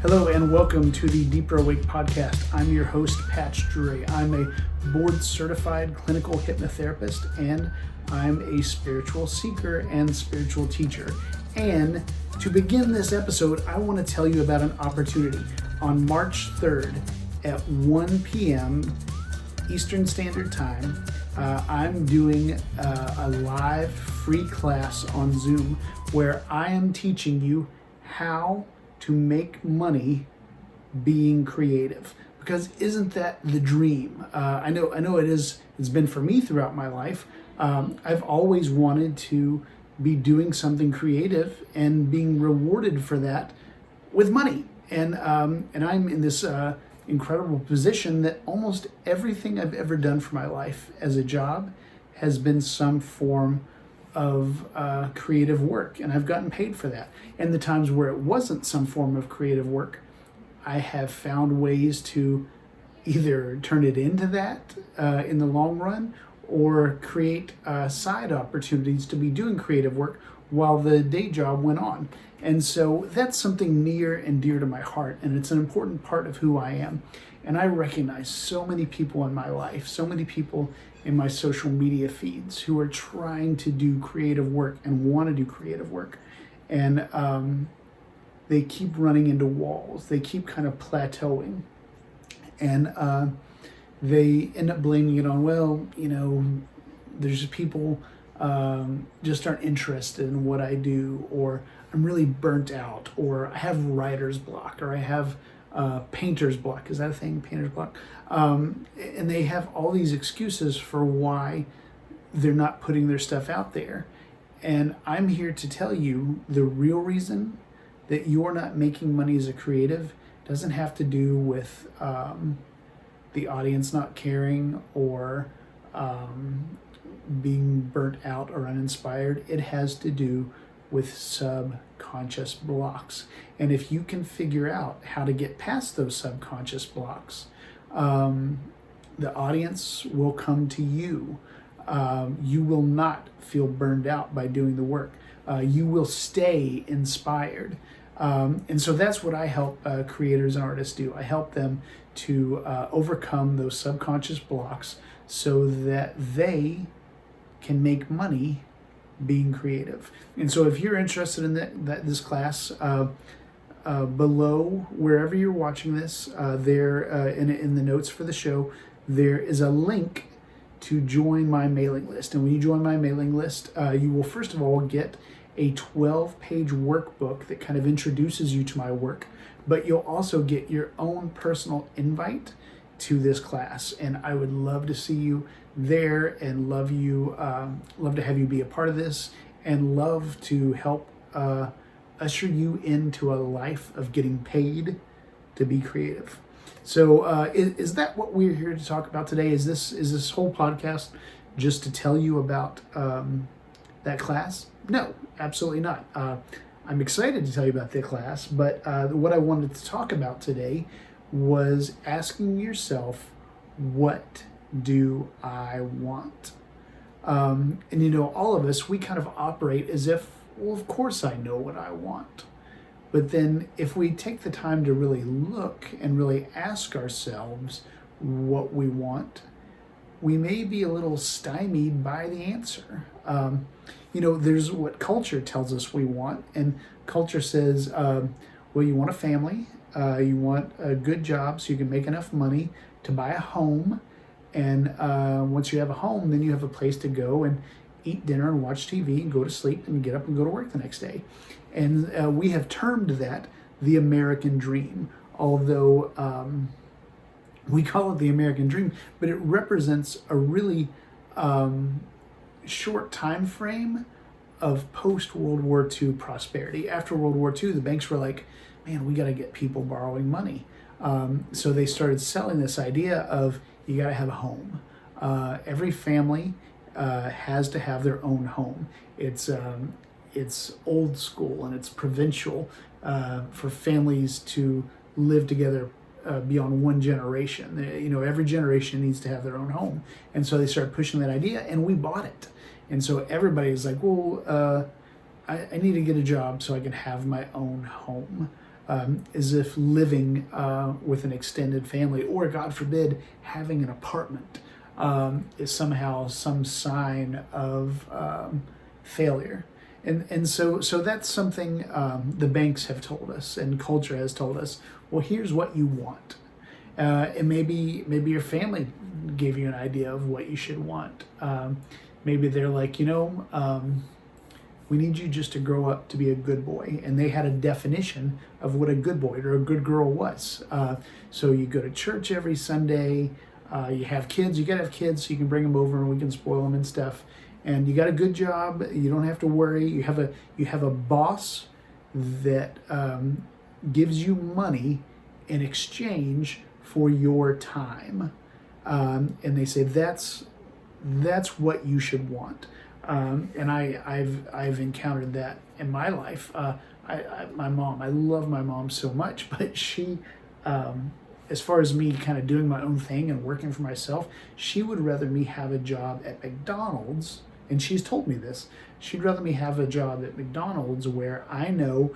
Hello and welcome to the Deeper Awake podcast. I'm your host, Patch Drury. I'm a board-certified clinical hypnotherapist and I'm a spiritual seeker and spiritual teacher. And to begin this episode, I want to tell you about an opportunity. On March 3rd at 1 p.m. Eastern Standard Time, I'm doing a live free class on Zoom where I am teaching you how to make money being creative. Because isn't that the dream? I know it is. It's been for me throughout my life. I've always wanted to be doing something creative and being rewarded for that with money. And I'm in this incredible position that almost everything I've ever done for my life as a job has been some form of creative work, and I've gotten paid for that. And the times where it wasn't some form of creative work, I have found ways to either turn it into that in the long run, or create side opportunities to be doing creative work while the day job went on. And so that's something near and dear to my heart, and it's an important part of who I am. And I recognize so many people in my life, so many people in my social media feeds who are trying to do creative work and want to do creative work. And they keep running into walls. They keep kind of plateauing. And they end up blaming it on, well, there's just people just aren't interested in what I do, or I'm really burnt out, or I have writer's block, or I have painter's block. Is that a thing? Painter's block? And they have all these excuses for why they're not putting their stuff out there. And I'm here to tell you the real reason that you're not making money as a creative doesn't have to do with the audience not caring or being burnt out or uninspired. It has to do with subconscious blocks. And if you can figure out how to get past those subconscious blocks, the audience will come to you. You will not feel burned out by doing the work. You will stay inspired. And so that's what I help creators and artists do. I help them to overcome those subconscious blocks so that they can make money being creative. And so if you're interested in this class, below wherever you're watching this, there in the notes for the show, there is a link to join my mailing list. And when you join my mailing list, you will first of all get a 12-page workbook that kind of introduces you to my work, but you'll also get your own personal invite to this class. And I would love to see you there, and love to have you be a part of this, and love to help usher you into a life of getting paid to be creative. So is that what we're here to talk about today? Is this whole podcast just to tell you about that class? No, absolutely not. I'm excited to tell you about the class, but what I wanted to talk about today was asking yourself, what do I want? And all of us, we kind of operate as if, well, of course I know what I want. But then if we take the time to really look and really ask ourselves what we want, we may be a little stymied by the answer. There's what culture tells us we want, and culture says, well, you want a family, you want a good job so you can make enough money to buy a home, and once you have a home, then you have a place to go and eat dinner and watch TV and go to sleep and get up and go to work the next day. And we have termed that the American dream, although we call it the American dream, but it represents a really short time frame of post-World War II prosperity. After World War II, the banks were like, man, we got to get people borrowing money. So they started selling this idea of you got to have a home. Every family has to have their own home. It's old school and it's provincial for families to live together beyond one generation. Every generation needs to have their own home. And so they started pushing that idea, and we bought it. And so everybody's like, well, I need to get a job so I can have my own home. as if living with an extended family, or God forbid, having an apartment, is somehow some sign of failure. And so that's something the banks have told us, and culture has told us. Well, here's what you want, and maybe your family gave you an idea of what you should want. Maybe they're like, we need you just to grow up to be a good boy, and they had a definition of what a good boy or a good girl was. So you go to church every Sunday. You have kids. You gotta have kids so you can bring them over and we can spoil them and stuff. And you got a good job. You don't have to worry. You have a boss that gives you money in exchange for your time, and they say that's what you should want. And I've encountered that in my life. My mom, I love my mom so much, but she, as far as me kind of doing my own thing and working for myself, she would rather me have a job at McDonald's. And she's told me this. She'd rather me have a job at McDonald's where I know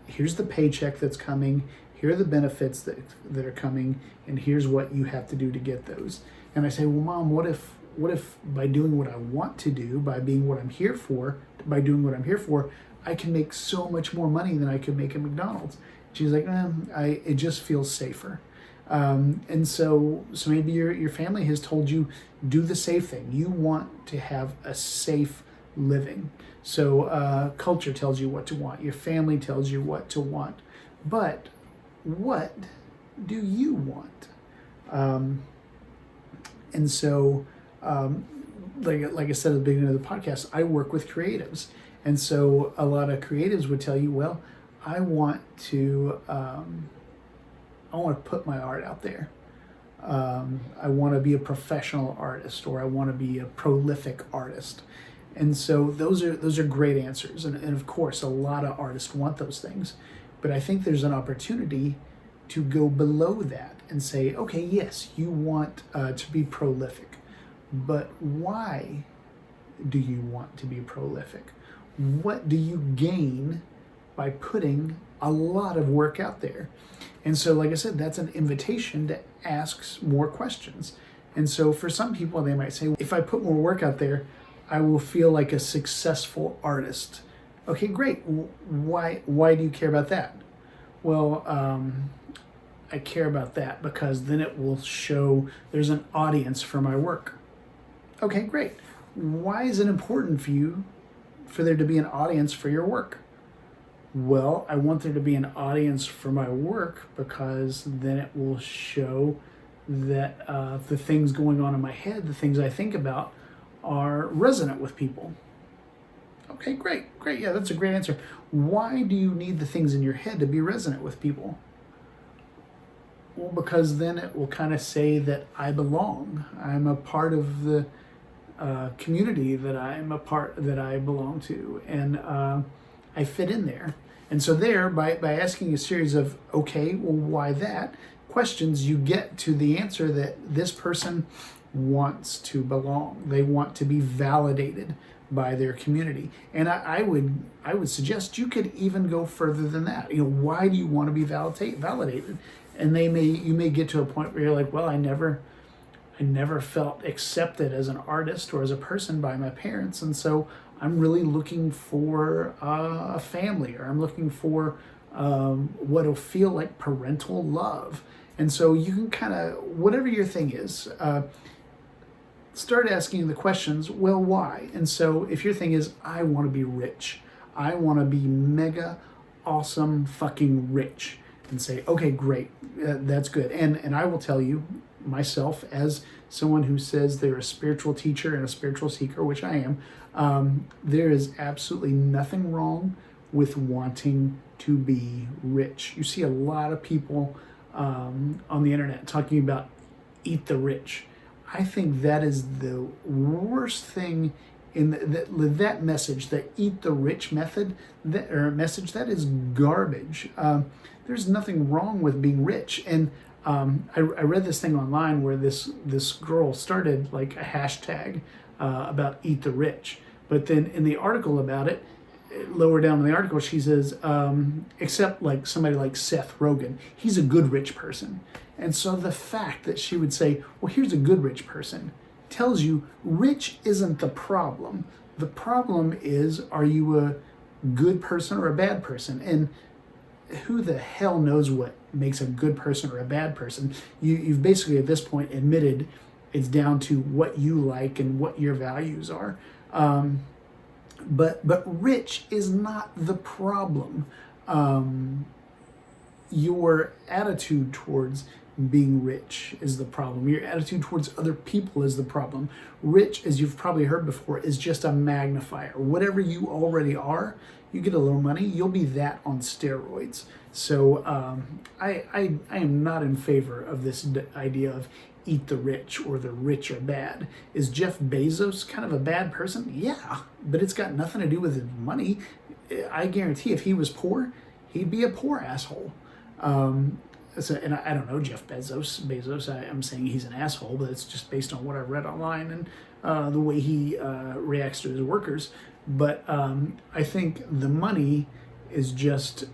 here's the paycheck that's coming, here are the benefits that are coming, and here's what you have to do to get those. And I say, well, Mom, what if by doing what I want to do, by being what I'm here for, by doing what I'm here for, I can make so much more money than I could make at McDonald's? She's like, it just feels safer. And so maybe your family has told you, do the safe thing. You want to have a safe living. So culture tells you what to want. Your family tells you what to want. But what do you want? And so, like I said at the beginning of the podcast, I work with creatives. And so a lot of creatives would tell you, well, I want to put my art out there. I want to be a professional artist, or I want to be a prolific artist. And so those are great answers. And of course, a lot of artists want those things. But I think there's an opportunity to go below that and say, okay, yes, you want to be prolific, but why do you want to be prolific? What do you gain by putting a lot of work out there? And so, like I said, that's an invitation to ask more questions. And so for some people, they might say, if I put more work out there, I will feel like a successful artist. Okay, great. Why do you care about that? Well, I care about that because then it will show there's an audience for my work. Okay, great. Why is it important for you for there to be an audience for your work? Well, I want there to be an audience for my work because then it will show that the things going on in my head, the things I think about, are resonant with people. Okay, great. Yeah, that's a great answer. Why do you need the things in your head to be resonant with people? Well, because then it will kind of say that I belong. I'm a part of the community that I belong to, and I fit in there. And so there, by asking a series of, okay, well, why that? Questions, you get to the answer that this person wants to belong. They want to be validated by their community. And I would suggest you could even go further than that. Why do you want to be validated? And you may get to a point where you're like, well, I never felt accepted as an artist or as a person by my parents, and so I'm really looking for a family, or I'm looking for what'll feel like parental love. And so you can kind of, whatever your thing is, start asking the questions, well, why? And so if your thing is, I want to be rich, I want to be mega awesome fucking rich, and say, okay, great, that's good. And I will tell you, myself, as someone who says they're a spiritual teacher and a spiritual seeker, which I am, there is absolutely nothing wrong with wanting to be rich. You see a lot of people on the internet talking about eat the rich. I think that is the worst thing in that message, that eat the rich message, that is garbage. There's nothing wrong with being rich. And I read this thing online where this girl started like a hashtag about eat the rich. But then in the article about it, lower down in the article, she says, except like somebody like Seth Rogen, he's a good rich person. And so the fact that she would say, well, here's a good rich person, tells you rich isn't the problem. The problem is, are you a good person or a bad person? And who the hell knows what makes a good person or a bad person? You've basically at this point admitted it's down to what you like and what your values are. But rich is not the problem. Your attitude towards being rich is the problem. Your attitude towards other people is the problem. Rich, as you've probably heard before, is just a magnifier. Whatever you already are, you get a little money, you'll be that on steroids. So I am not in favor of this idea of eat the rich or the rich are bad. Is Jeff Bezos kind of a bad person? Yeah, but it's got nothing to do with his money. I guarantee if he was poor, he'd be a poor asshole. And I don't know Jeff Bezos. I'm saying he's an asshole, but it's just based on what I've read online and the way he reacts to his workers. But I think the money is just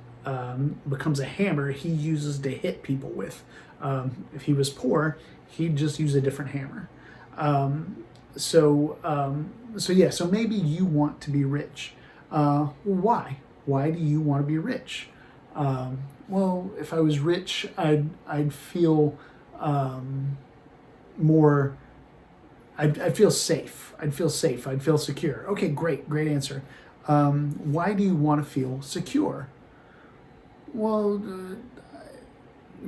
becomes a hammer he uses to hit people with. If he was poor, he'd just use a different hammer. So maybe you want to be rich. Why? Why do you want to be rich? Well, if I was rich, I'd feel more. I'd feel safe. I'd feel safe. I'd feel secure. Okay, great answer. Why do you want to feel secure? Well,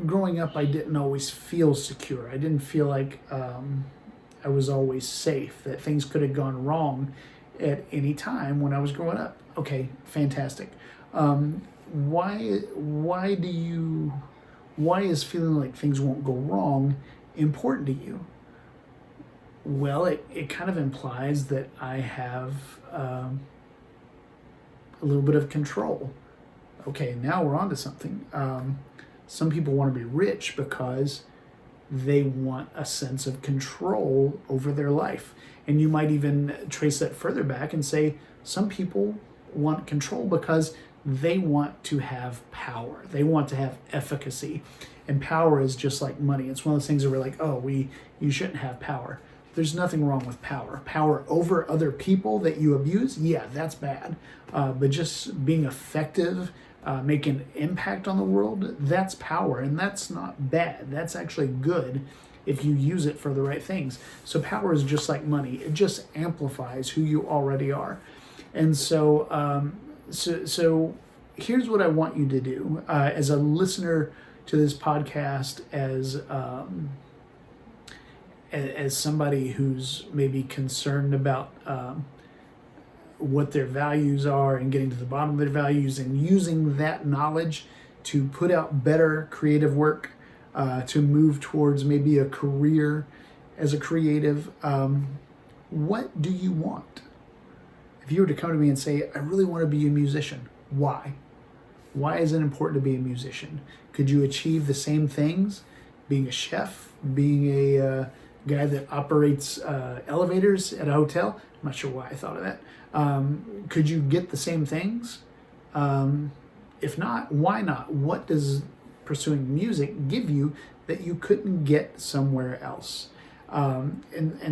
growing up, I didn't always feel secure. I didn't feel like I was always safe, that things could have gone wrong at any time when I was growing up. Okay, fantastic. Why is feeling like things won't go wrong important to you? Well, it kind of implies that I have a little bit of control. Okay, now we're on to something. Some people want to be rich because they want a sense of control over their life. And you might even trace that further back and say some people want control because they want to have power. They want to have efficacy. And power is just like money. It's one of those things that we're like, you shouldn't have power. There's nothing wrong with power. Power over other people that you abuse, yeah, that's bad. But just being effective, making an impact on the world, that's power, and that's not bad. That's actually good if you use it for the right things. So power is just like money. It just amplifies who you already are. And so, so here's what I want you to do as a listener to this podcast, as somebody who's maybe concerned about what their values are and getting to the bottom of their values and using that knowledge to put out better creative work, to move towards maybe a career as a creative. What do you want? If you were to come to me and say, I really want to be a musician, why? Why is it important to be a musician? Could you achieve the same things being a chef, being a guy that operates elevators at a hotel? I'm not sure why I thought of that. Could you get the same things? If not, why not? What does pursuing music give you that you couldn't get somewhere else?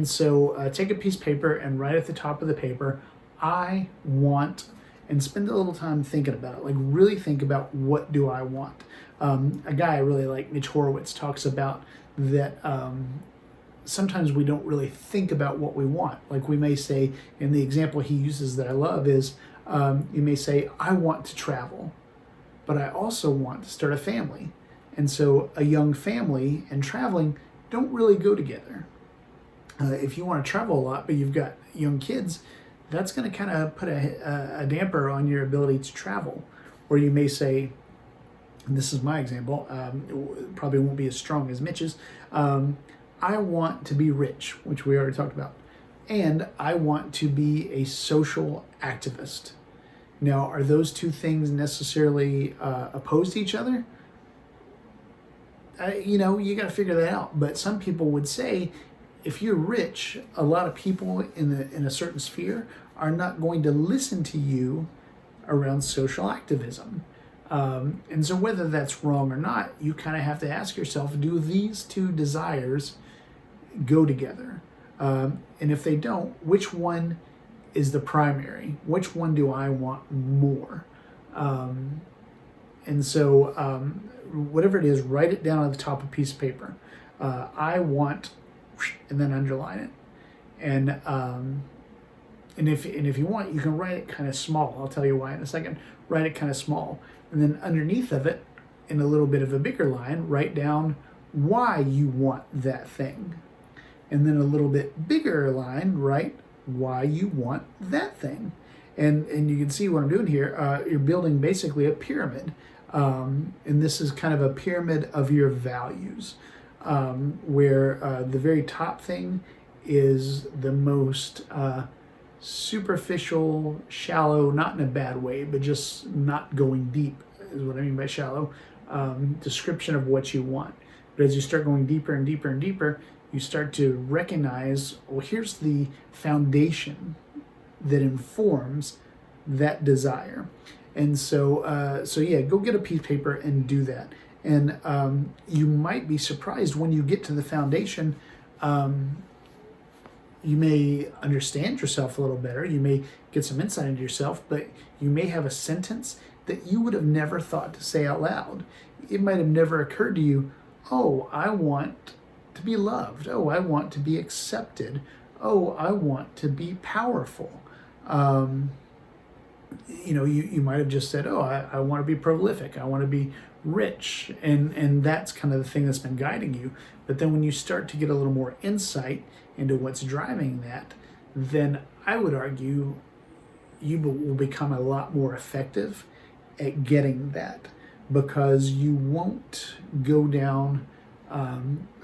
So take a piece of paper and write at the top of the paper, I want, and spend a little time thinking about it. Like really think about, what do I want? A guy I really like, Mitch Horowitz, talks about that sometimes we don't really think about what we want. Like we may say, in the example he uses that I love is, you may say, I want to travel, but I also want to start a family. And so a young family and traveling don't really go together. If you want to travel a lot, but you've got young kids, that's going to kind of put a damper on your ability to travel. Or you may say, and this is my example, it probably won't be as strong as Mitch's, I want to be rich, which we already talked about, and I want to be a social activist. Now, are those two things necessarily opposed to each other? You got to figure that out. But some people would say, if you're rich, a lot of people in a certain sphere are not going to listen to you around social activism. And so whether that's wrong or not, you kind of have to ask yourself, do these two desires go together? And if they don't, which one is the primary? Which one do I want more? And so whatever it is, write it down on the top of a piece of paper. I want, and then underline it. And if you want, you can write it kind of small. I'll tell you why in a second. Write it kind of small. And then underneath of it, in a little bit of a bigger line, write down why you want that thing. And then a little bit bigger line, write why you want that thing. And you can see what I'm doing here. You're building basically a pyramid. And this is kind of a pyramid of your values, where the very top thing is the most superficial, shallow, not in a bad way, but just not going deep is what I mean by shallow, description of what you want. But as you start going deeper and deeper and deeper, you start to recognize, well, here's the foundation that informs that desire. And so yeah, go get a piece of paper and do that. And you might be surprised when you get to the foundation. You may understand yourself a little better. You may get some insight into yourself, but you may have a sentence that you would have never thought to say out loud. It might have never occurred to you, oh, I want to be loved. Oh, I want to be accepted. Oh, I want to be powerful. You might have just said, oh, I want to be prolific. I want to be rich. And that's kind of the thing that's been guiding you. But then when you start to get a little more insight into what's driving that, then I would argue you will become a lot more effective at getting that, because you won't go down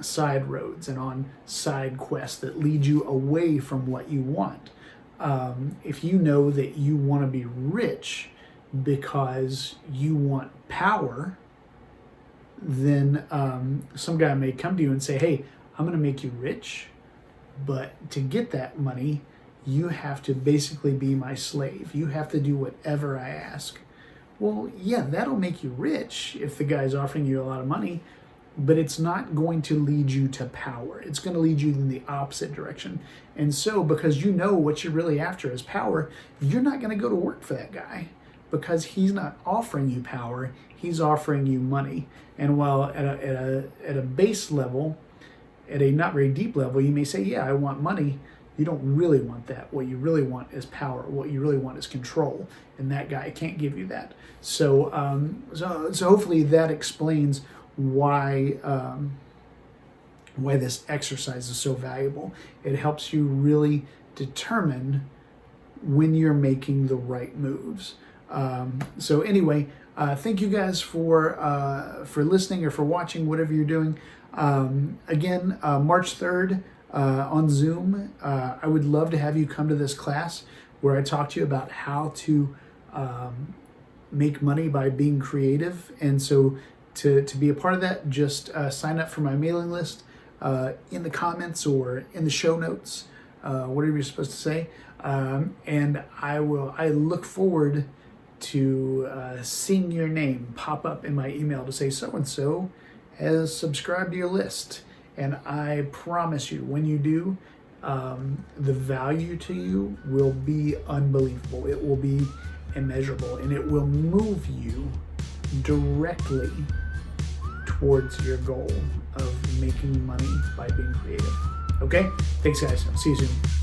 side roads and on side quests that lead you away from what you want. If you know that you want to be rich because you want power, then some guy may come to you and say, hey, I'm going to make you rich, but to get that money, you have to basically be my slave. You have to do whatever I ask. Well, yeah, that'll make you rich if the guy's offering you a lot of money, but it's not going to lead you to power. It's going to lead you in the opposite direction. And so, because you know what you're really after is power, you're not going to go to work for that guy, because he's not offering you power, he's offering you money. And while at a base level, at a not very deep level, you may say, yeah, I want money. You don't really want that. What you really want is power. What you really want is control. And that guy can't give you that. So hopefully that explains why this exercise is so valuable. It helps you really determine when you're making the right moves. So anyway, thank you guys for listening or for watching, whatever you're doing. Again, March 3rd on Zoom, I would love to have you come to this class where I talk to you about how to make money by being creative. And so to be a part of that, just sign up for my mailing list in the comments or in the show notes, whatever you're supposed to say. And I look forward to seeing your name pop up in my email to say so-and-so has subscribed to your list. And I promise you, when you do, the value to you will be unbelievable. It will be immeasurable, and it will move you directly towards your goal of making money by being creative. Okay? Thanks, guys. I'll see you soon.